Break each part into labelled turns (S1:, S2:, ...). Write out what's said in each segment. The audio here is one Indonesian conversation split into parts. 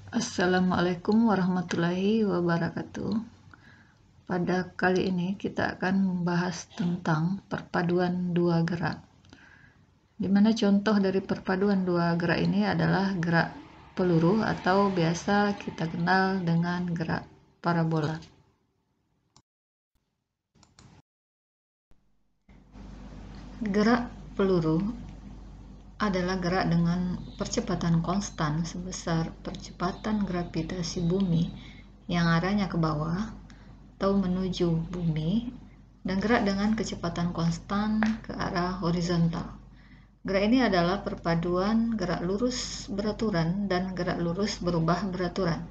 S1: Assalamualaikum warahmatullahi wabarakatuh. Pada kali ini kita akan membahas tentang perpaduan dua gerak. Di mana contoh dari perpaduan dua gerak ini adalah gerak peluru atau biasa kita kenal dengan gerak parabola. Gerak peluru adalah gerak dengan percepatan konstan sebesar percepatan gravitasi bumi yang arahnya ke bawah atau menuju bumi, dan gerak dengan kecepatan konstan ke arah horizontal. Gerak ini adalah perpaduan gerak lurus beraturan dan gerak lurus berubah beraturan,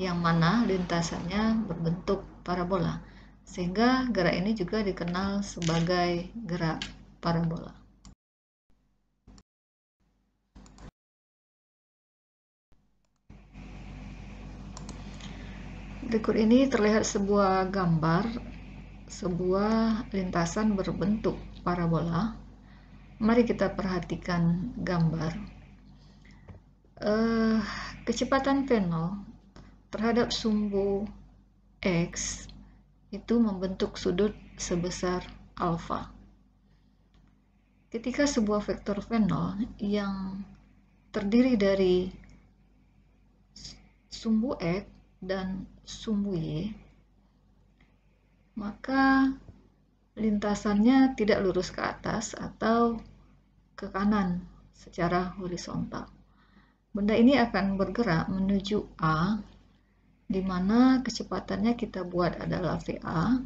S1: yang mana lintasannya berbentuk parabola, sehingga gerak ini juga dikenal sebagai gerak parabola. Berikut ini terlihat sebuah gambar sebuah lintasan berbentuk parabola. Mari kita perhatikan gambar. Kecepatan V0 terhadap sumbu X itu membentuk sudut sebesar alfa. Ketika sebuah vektor V0 yang terdiri dari sumbu X dan sumbu Y, maka lintasannya tidak lurus ke atas atau ke kanan secara horizontal. Benda ini akan bergerak menuju A, di mana kecepatannya kita buat adalah VA.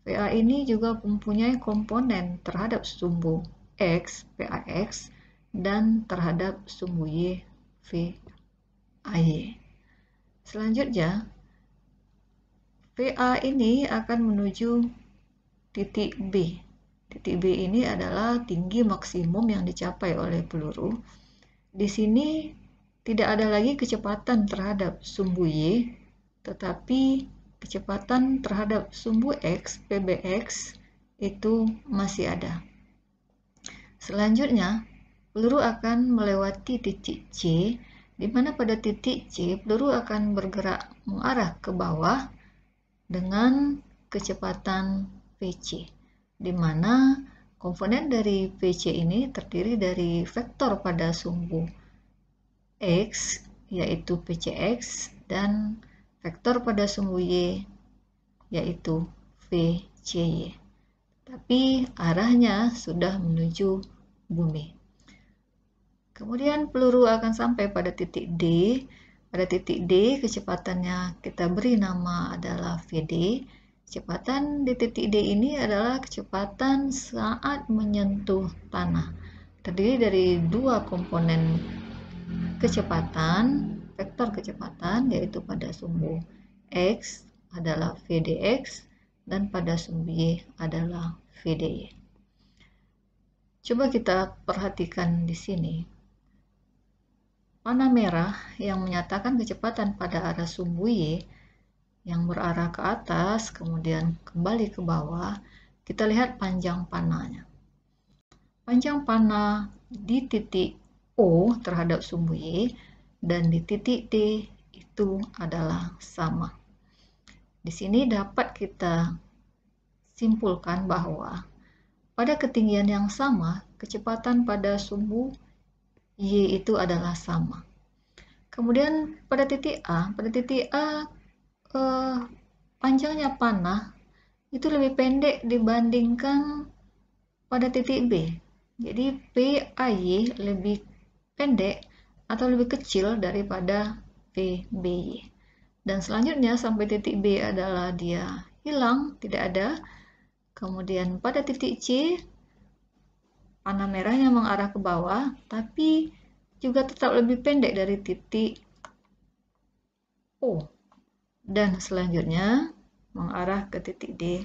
S1: VA ini juga mempunyai komponen terhadap sumbu X, VAX, dan terhadap sumbu Y, VAY. Selanjutnya, VA ini akan menuju titik B. Titik B ini adalah tinggi maksimum yang dicapai oleh peluru. Di sini tidak ada lagi kecepatan terhadap sumbu Y, tetapi kecepatan terhadap sumbu X, PBX, itu masih ada. Selanjutnya, peluru akan melewati titik C, di mana pada titik C peluru akan bergerak mengarah ke bawah dengan kecepatan VC, di mana komponen dari VC ini terdiri dari vektor pada sumbu X, yaitu PCX, dan vektor pada sumbu Y, yaitu VCY. Tapi arahnya sudah menuju bumi. Kemudian peluru akan sampai pada titik D. Pada titik D, kecepatannya kita beri nama adalah VD. Kecepatan di titik D ini adalah kecepatan saat menyentuh tanah. Terdiri dari dua komponen kecepatan, vektor kecepatan, yaitu pada sumbu X adalah VDX dan pada sumbu Y adalah VDY. Coba kita perhatikan di sini. Panah merah yang menyatakan kecepatan pada arah sumbu Y yang berarah ke atas kemudian kembali ke bawah, kita lihat panjang panahnya. Panjang panah di titik O terhadap sumbu Y dan di titik D itu adalah sama. Di sini dapat kita simpulkan bahwa pada ketinggian yang sama, kecepatan pada sumbu Y itu adalah sama. Kemudian pada titik A, panjangnya panah itu lebih pendek dibandingkan pada titik B. Jadi PAY lebih pendek atau lebih kecil daripada PBY. Dan selanjutnya sampai titik B adalah dia hilang, tidak ada. Kemudian pada titik C, panah merahnya mengarah ke bawah, tapi juga tetap lebih pendek dari titik O. Dan selanjutnya mengarah ke titik D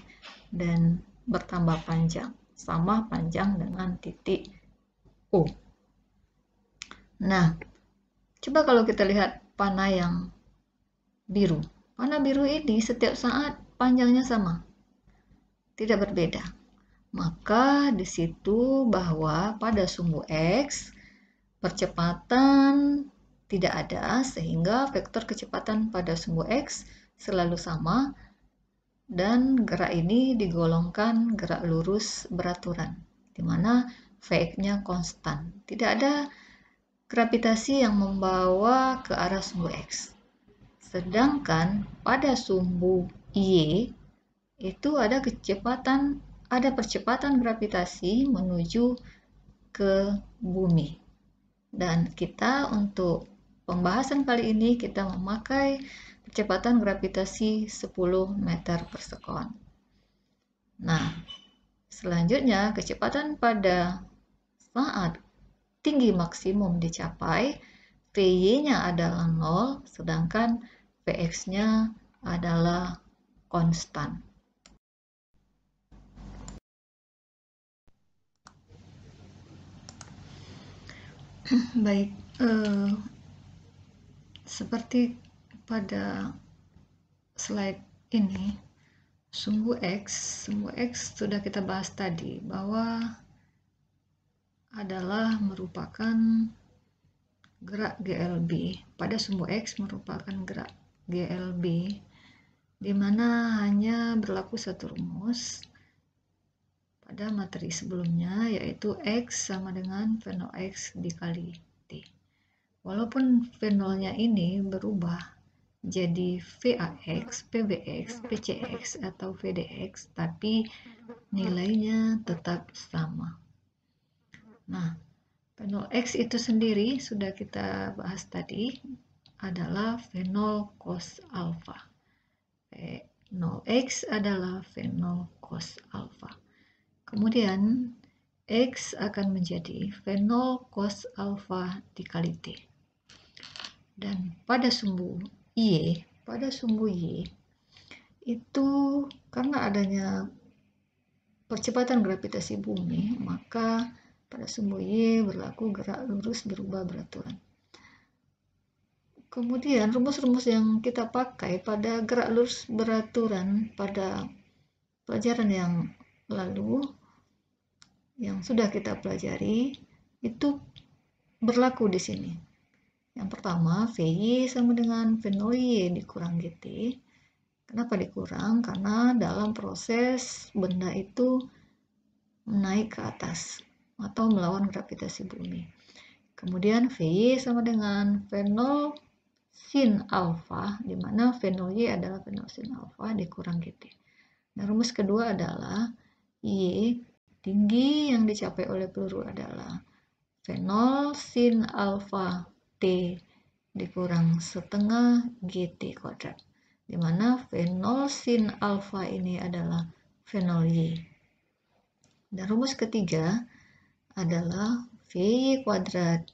S1: dan bertambah panjang, sama panjang dengan titik O. Nah, coba kalau kita lihat panah yang biru. Panah biru ini setiap saat panjangnya sama, tidak berbeda. Maka di situ bahwa pada sumbu X percepatan tidak ada, sehingga vektor kecepatan pada sumbu X selalu sama dan gerak ini digolongkan gerak lurus beraturan, di mana Vx-nya konstan. Tidak ada gravitasi yang membawa ke arah sumbu X. Sedangkan pada sumbu Y itu ada percepatan gravitasi menuju ke bumi. Dan kita untuk pembahasan kali ini kita memakai percepatan gravitasi 10 meter per sekon. Nah, selanjutnya kecepatan pada saat tinggi maksimum dicapai, Vy-nya adalah 0, sedangkan Vx-nya adalah konstan. Baik, seperti pada slide ini, sumbu X sudah kita bahas tadi bahwa adalah merupakan gerak GLB. Pada sumbu X merupakan gerak GLB, di mana hanya berlaku satu rumus pada materi sebelumnya, yaitu X sama dengan V0 X dikali T. Walaupun V0-nya ini berubah jadi VAX, PBX, PCX, atau VDX, tapi nilainya tetap sama. Nah, V0 X itu sendiri sudah kita bahas tadi, adalah V0 cos alpha. V0 X adalah V0 cos alpha. Kemudian X akan menjadi V0 cos alpha dikali T. Dan pada sumbu Y itu karena adanya percepatan gravitasi bumi, maka pada sumbu Y berlaku gerak lurus berubah beraturan. Kemudian rumus-rumus yang kita pakai pada gerak lurus beraturan pada pelajaran yang lalu, yang sudah kita pelajari, itu berlaku di sini. Yang pertama, Vy sama dengan V0Y dikurang GT. Kenapa dikurang? Karena dalam proses benda itu naik ke atas atau melawan gravitasi bumi. Kemudian Vy sama dengan V0 sin alpha, di mana V0Y adalah V0 sin alpha dikurang GT. Nah, rumus kedua adalah Y, tinggi yang dicapai oleh peluru adalah V0 sin alpha T dikurang setengah GT kuadrat, di mana V0 sin alpha ini adalah V0Y. Dan rumus ketiga adalah Vy kuadrat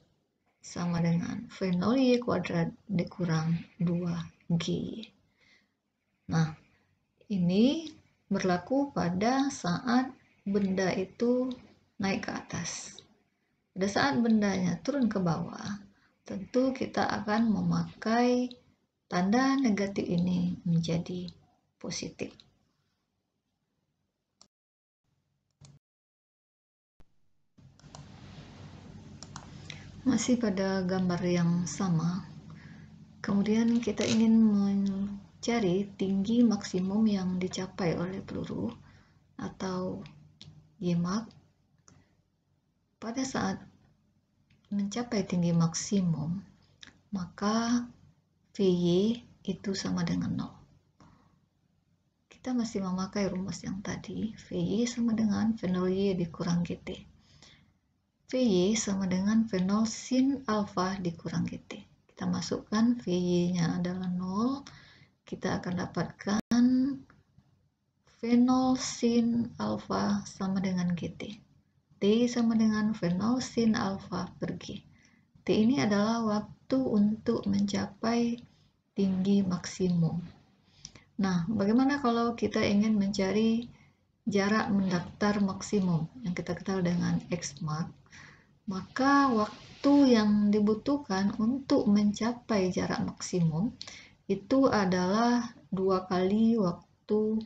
S1: sama dengan V0Y kuadrat dikurang 2G. Nah, ini berlaku pada saat benda itu naik ke atas. Pada saat bendanya turun ke bawah, tentu kita akan memakai tanda negatif ini menjadi positif. Masih pada gambar yang sama, kemudian kita ingin mencari tinggi maksimum yang dicapai oleh peluru atau YMAC. Pada saat mencapai tinggi maksimum, maka Vy itu sama dengan 0. Kita masih memakai rumus yang tadi, Vy sama dengan V0Y dikurang GT. Vy sama dengan V0 sin alpha dikurang GT. Kita masukkan Vy-nya adalah 0, kita akan dapatkan V0 sin alpha sama dengan GT. T sama dengan V0 sin alpha per G. T ini adalah waktu untuk mencapai tinggi maksimum. Nah, bagaimana kalau kita ingin mencari jarak mendaftar maksimum yang kita kenal dengan Xmax? Maka waktu yang dibutuhkan untuk mencapai jarak maksimum itu adalah 2 kali waktu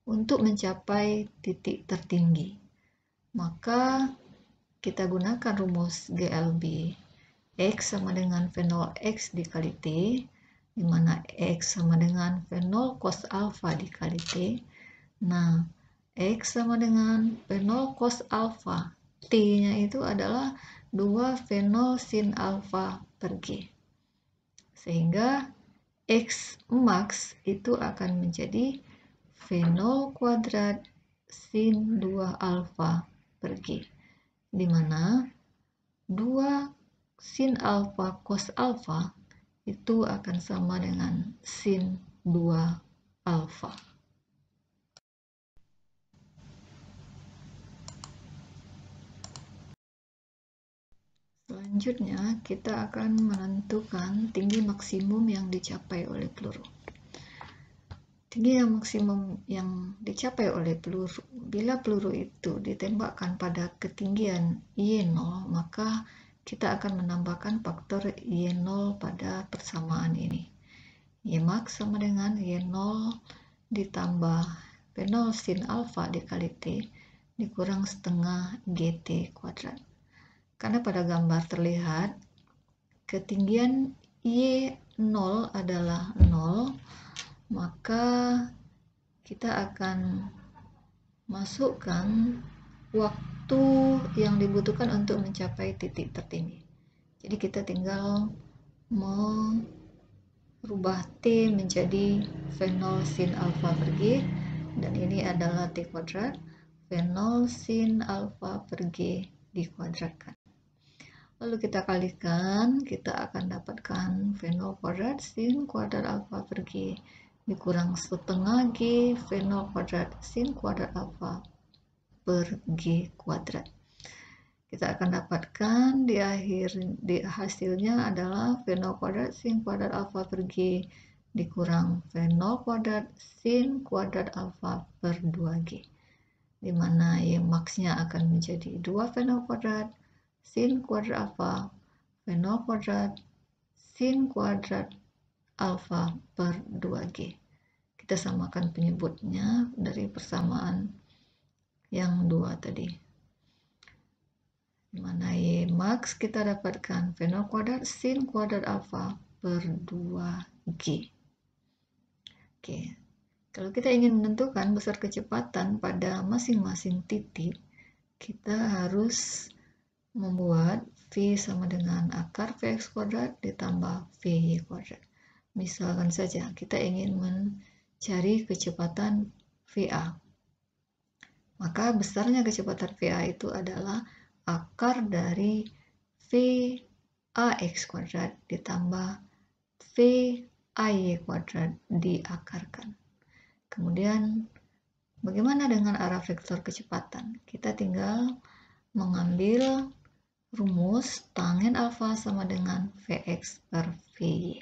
S1: untuk mencapai titik tertinggi. Maka kita gunakan rumus GLB, X sama dengan V0 X dikali T, di mana X sama dengan V0 cos alfa dikali T. Nah, X sama dengan V0 cos alfa. T-nya itu adalah 2 V0 sin alfa per G. Sehingga X max itu akan menjadi V0 kuadrat sin 2 alfa per G. Di mana 2 sin alfa cos alfa itu akan sama dengan sin 2 alfa. Selanjutnya, kita akan menentukan tinggi maksimum yang dicapai oleh peluru. Tinggi yang maksimum yang dicapai oleh peluru, bila peluru itu ditembakkan pada ketinggian Y0, maka kita akan menambahkan faktor Y0 pada persamaan ini. Y max sama dengan Y0 ditambah V0 sin alfa dikali T dikurang setengah GT kuadrat. Karena pada gambar terlihat ketinggian Y0 adalah 0, maka kita akan masukkan waktu yang dibutuhkan untuk mencapai titik tertinggi. Jadi kita tinggal merubah T menjadi V0 sin alfa per G, dan ini adalah T kuadrat, V0 sin alfa per G dikuadratkan. Lalu kita kalikan, kita akan dapatkan V0 kuadrat sin kuadrat alfa per G dikurang setengah G V0 kuadrat sin kuadrat alfa per G kuadrat. Kita akan dapatkan di hasilnya adalah V0 kuadrat sin kuadrat alfa per G dikurang V0 kuadrat sin kuadrat alfa per 2G. Di mana Y max-nya akan menjadi 2 V0 kuadrat sin kuadrat alfa V0 kuadrat sin kuadrat alfa per 2G. Kita samakan penyebutnya dari persamaan yang dua tadi. Di mana Y max kita dapatkan V0 kuadrat sin kuadrat alfa per 2G. Oke. Kalau kita ingin menentukan besar kecepatan pada masing-masing titik, kita harus membuat V sama dengan akar Vx kuadrat ditambah Vy kuadrat. Misalkan saja kita ingin mencari kecepatan VA. Maka besarnya kecepatan VA itu adalah akar dari VAX kuadrat ditambah VAY kuadrat diakarkan. Kemudian bagaimana dengan arah vektor kecepatan? Kita tinggal mengambil rumus tangen alfa sama dengan Vx per Vy.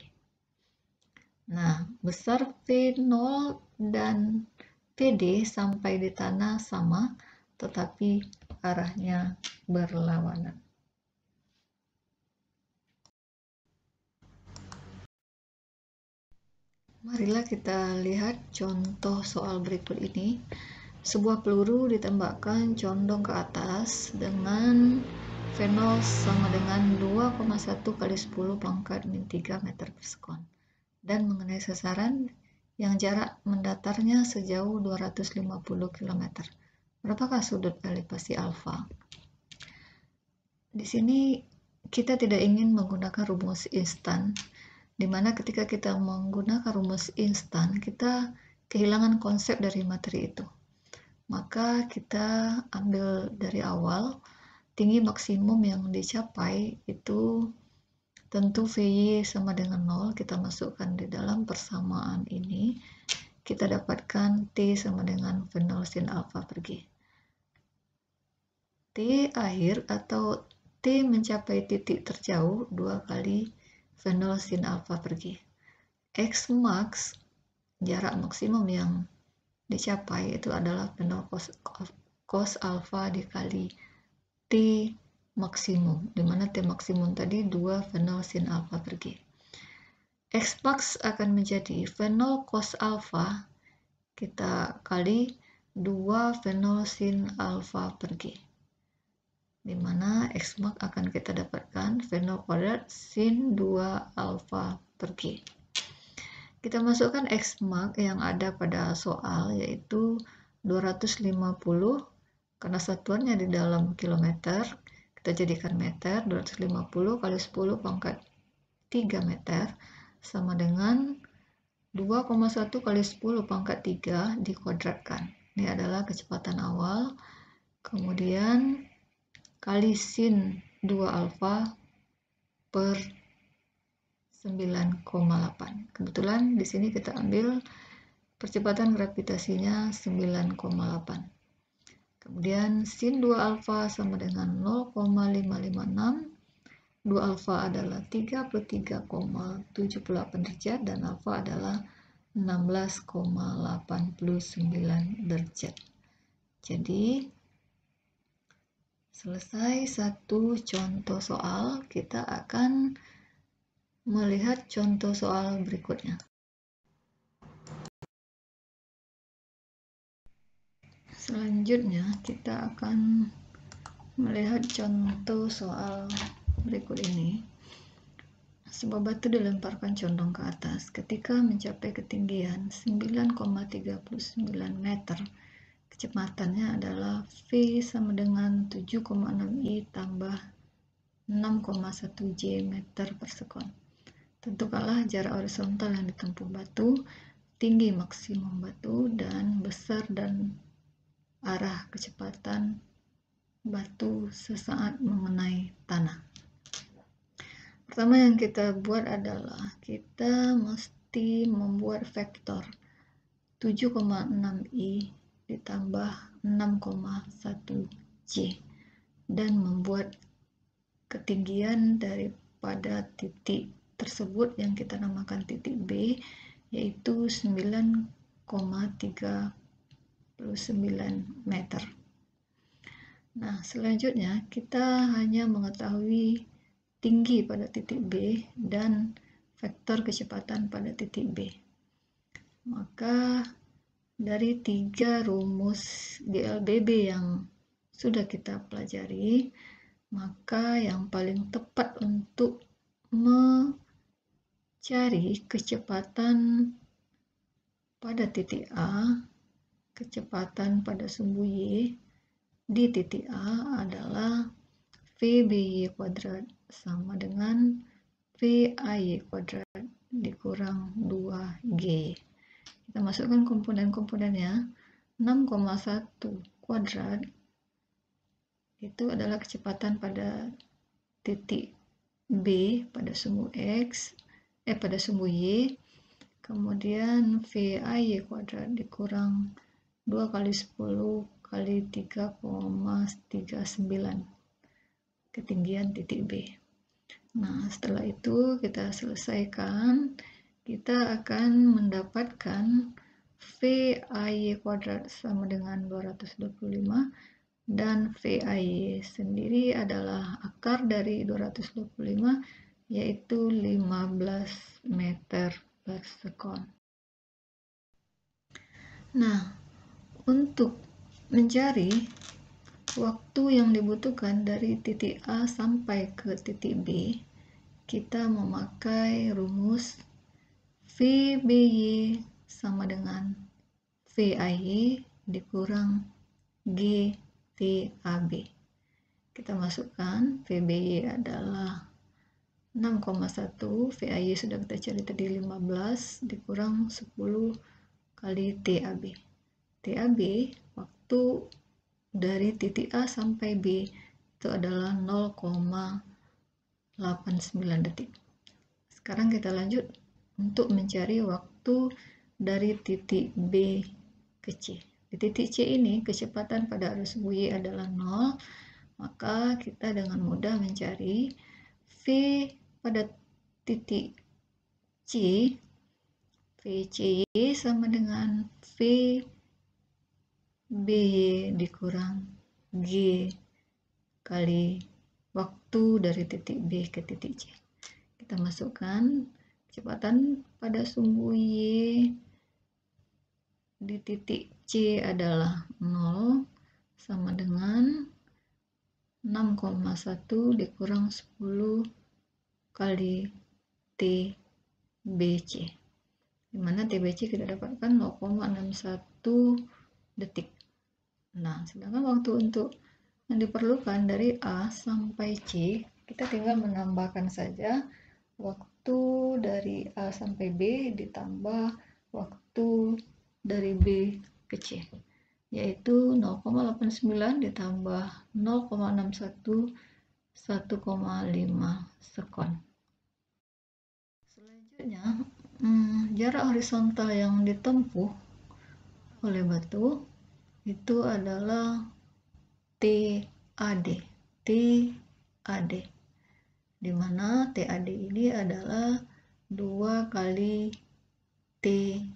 S1: Nah, besar V0 dan PD sampai di tanah sama, tetapi arahnya berlawanan. Marilah kita lihat contoh soal berikut ini. Sebuah peluru ditembakkan condong ke atas dengan V0 sama dengan 2,1 kali 10 pangkat min 3 meter per sekon dan mengenai sasaran yang jarak mendatarnya sejauh 250 km. Berapakah sudut elipasi alfa? Di sini kita tidak ingin menggunakan rumus instan, di mana ketika kita menggunakan rumus instan, kita kehilangan konsep dari materi itu. Maka kita ambil dari awal, tinggi maksimum yang dicapai itu tentu Vy sama dengan 0, kita masukkan di dalam persamaan ini, kita dapatkan T sama dengan V0 sin alfa per G. T akhir atau T mencapai titik terjauh 2 kali V0 sin alfa per G. X max, jarak maksimum yang dicapai itu adalah V0 cos alfa dikali T maksimum, di mana T maksimum tadi 2 V0 sin alfa per G. X max akan menjadi V0 cos alfa kita kali 2 V0 sin alfa per G. di mana X max akan kita dapatkan V0 kuadrat sin 2 alfa per G. Kita masukkan X max yang ada pada soal, yaitu 250, karena satuannya di dalam kilometer, kita jadikan meter. 250 kali 10 pangkat 3 meter sama dengan 2,1 kali 10 pangkat 3 dikuadratkan. Ini adalah kecepatan awal. Kemudian kali sin 2 alfa per 9,8. Kebetulan di sini kita ambil percepatan gravitasinya 9,8. Kemudian sin 2 alfa sama dengan 0,556. 2 alfa adalah 33,78 derajat dan alfa adalah 16,89 derajat. Jadi selesai satu contoh soal, kita akan melihat contoh soal berikutnya. Selanjutnya kita akan melihat contoh soal berikut ini. Sebuah batu dilemparkan condong ke atas. Ketika mencapai ketinggian 9,39 meter, kecepatannya adalah V sama dengan 7,6 I tambah 6,1 J meter per sekon. Tentukanlah jarak horizontal yang ditempuh batu, tinggi maksimum batu, dan besar dan arah kecepatan batu sesaat mengenai tanah. Pertama yang kita buat adalah kita mesti membuat vektor 7,6 I ditambah 6,1 J dan membuat ketinggian daripada titik tersebut yang kita namakan titik B, yaitu 9,39 meter. Nah, selanjutnya kita hanya mengetahui tinggi pada titik B dan vektor kecepatan pada titik B. Maka dari 3 rumus GLBB yang sudah kita pelajari, maka yang paling tepat untuk mencari kecepatan pada titik A, kecepatan pada sumbu Y di titik A adalah VBY kuadrat sama dengan VAY kuadrat dikurang 2G. Kita masukkan komponen-komponennya. 6,1 kuadrat itu adalah kecepatan pada titik B pada sumbu X, pada sumbu Y. Kemudian VAY kuadrat dikurang 2 kali 10 kali 3,39 ketinggian titik B. Nah, setelah itu kita selesaikan, kita akan mendapatkan VAY kuadrat sama dengan 225 dan VAY sendiri adalah akar dari 225, yaitu 15 meter per sekon. Nah, untuk mencari waktu yang dibutuhkan dari titik A sampai ke titik B, kita memakai rumus VBY sama dengan VAY dikurang GTAB. Kita masukkan VBY adalah 6,1, VAY sudah kita cari tadi 15 dikurang 10 kali TAB. TAB waktu dari titik A sampai B itu adalah 0,89 detik. Sekarang kita lanjut untuk mencari waktu dari titik B ke C. Di titik C ini kecepatan pada arus Y adalah 0, maka kita dengan mudah mencari V pada titik C, VCY sama dengan VBY dikurang G kali waktu dari titik B ke titik C. Kita masukkan kecepatan pada sumbu Y di titik C adalah 0 sama dengan 6,1 dikurang 10 kali TBC, dimana TBC kita dapatkan 0,61 detik. Nah, sedangkan waktu untuk yang diperlukan dari A sampai C, kita tinggal menambahkan saja waktu dari A sampai B ditambah waktu dari B ke C, yaitu 0,89 ditambah 0,61, 1,5 sekon. Selanjutnya, jarak horizontal yang ditempuh oleh batu itu adalah TAD, di mana TAD ini adalah 2 kali TAC,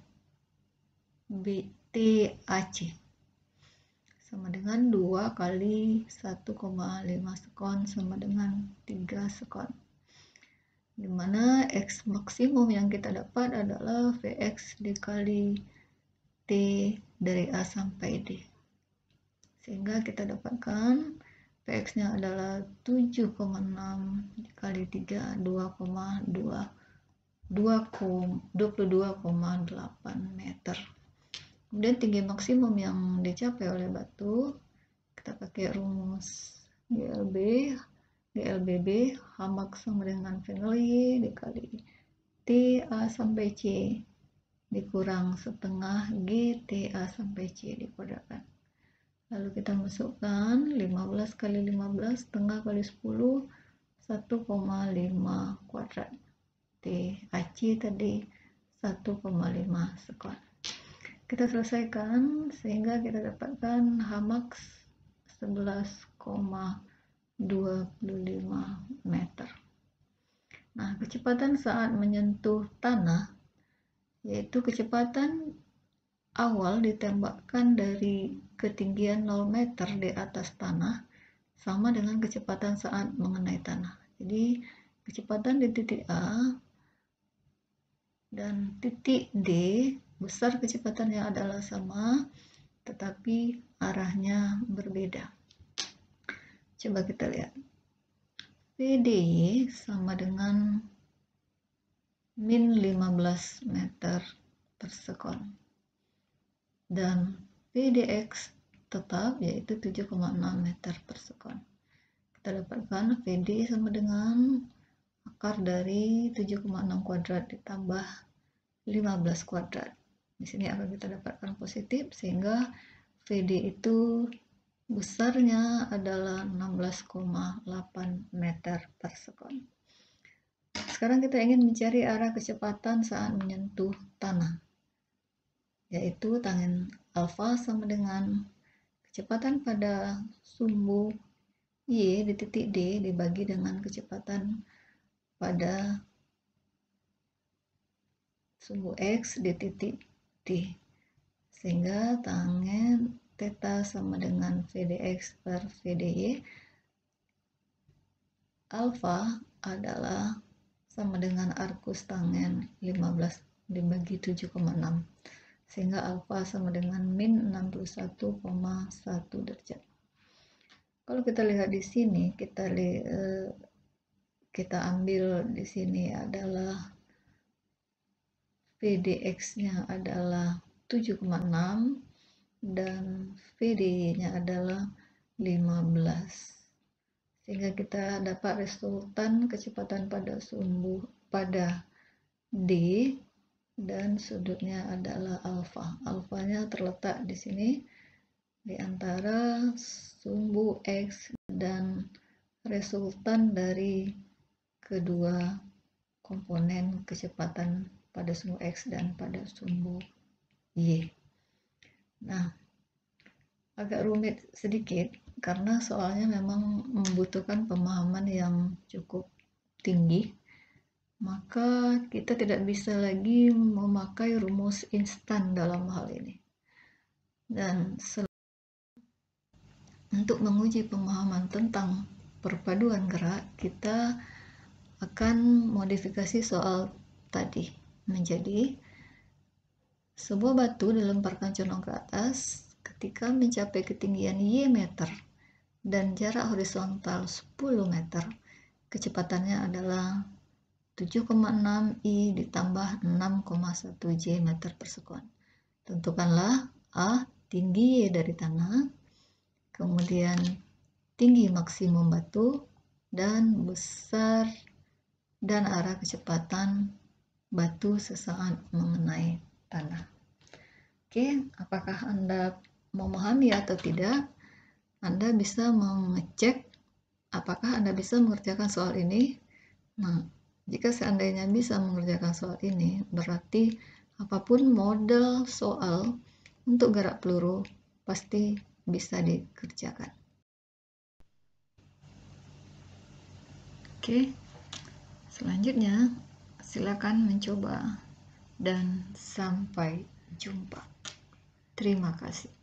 S1: sama dengan 2 kali 1,5 sekon sama dengan 3 sekon, dimana X maksimum yang kita dapat adalah Vx dikali T dari A sampai D, sehingga kita dapatkan Vx nya adalah 7,6 dikali 3, 22,8 meter. Kemudian tinggi maksimum yang dicapai oleh batu, kita pakai rumus GLBB, hamak sama dengan Fenelyi dikali TA sampai C dikurang setengah GTA sampai C dikuadratkan. Lalu kita masukkan 15 kali 15 setengah kali 10, 1,5 kuadrat. TAC tadi 1,5 sekon. Kita selesaikan sehingga kita dapatkan hamak 11,25 meter. Nah, kecepatan saat menyentuh tanah, yaitu kecepatan awal ditembakkan dari ketinggian 0 meter di atas tanah sama dengan kecepatan saat mengenai tanah. Jadi kecepatan di titik A dan titik D, besar kecepatannya adalah sama, tetapi arahnya berbeda. Coba kita lihat. PDY sama dengan min 15 meter per sekon. Dan PDX tetap yaitu 7,6 meter per sekon. Kita dapatkan PD sama dengan akar dari 7,6 kuadrat ditambah 15 kuadrat. Di sini akan kita dapatkan positif, sehingga VD itu besarnya adalah 16,8 meter per sekon. Sekarang kita ingin mencari arah kecepatan saat menyentuh tanah, yaitu tangen alfa sama dengan kecepatan pada sumbu Y di titik D dibagi dengan kecepatan pada sumbu X di titik D, sehingga tangen theta sama dengan VDX per VDY. Alfa adalah sama dengan arcus tangen 15 dibagi 7,6, sehingga alfa sama dengan min 61,1 derajat. Kalau kita lihat di sini, kita ambil di sini adalah VDX-nya adalah 7,6 dan VD-nya adalah 15, sehingga kita dapat resultan kecepatan pada sumbu pada D dan sudutnya adalah alfa. Alfanya terletak di sini di antara sumbu X dan resultan dari kedua komponen kecepatan pada sumbu X dan pada sumbu Y. Nah, agak rumit sedikit karena soalnya memang membutuhkan pemahaman yang cukup tinggi, maka kita tidak bisa lagi memakai rumus instan dalam hal ini. Dan untuk menguji pemahaman tentang perpaduan gerak, kita akan modifikasi soal tadi menjadi sebuah batu dilemparkan condong ke atas ketika mencapai ketinggian Y meter dan jarak horizontal 10 meter. Kecepatannya adalah 7,6 I ditambah 6,1 J meter per sekon. Tentukanlah A, tinggi Y dari tanah, kemudian tinggi maksimum batu, dan besar dan arah kecepatan batu sesaat mengenai tanah. Oke, apakah Anda memahami atau tidak? Anda bisa mengecek apakah Anda bisa mengerjakan soal ini. Nah, jika seandainya bisa mengerjakan soal ini, berarti apapun model soal untuk gerak peluru pasti bisa dikerjakan. Oke, selanjutnya silakan mencoba dan sampai jumpa. Terima kasih.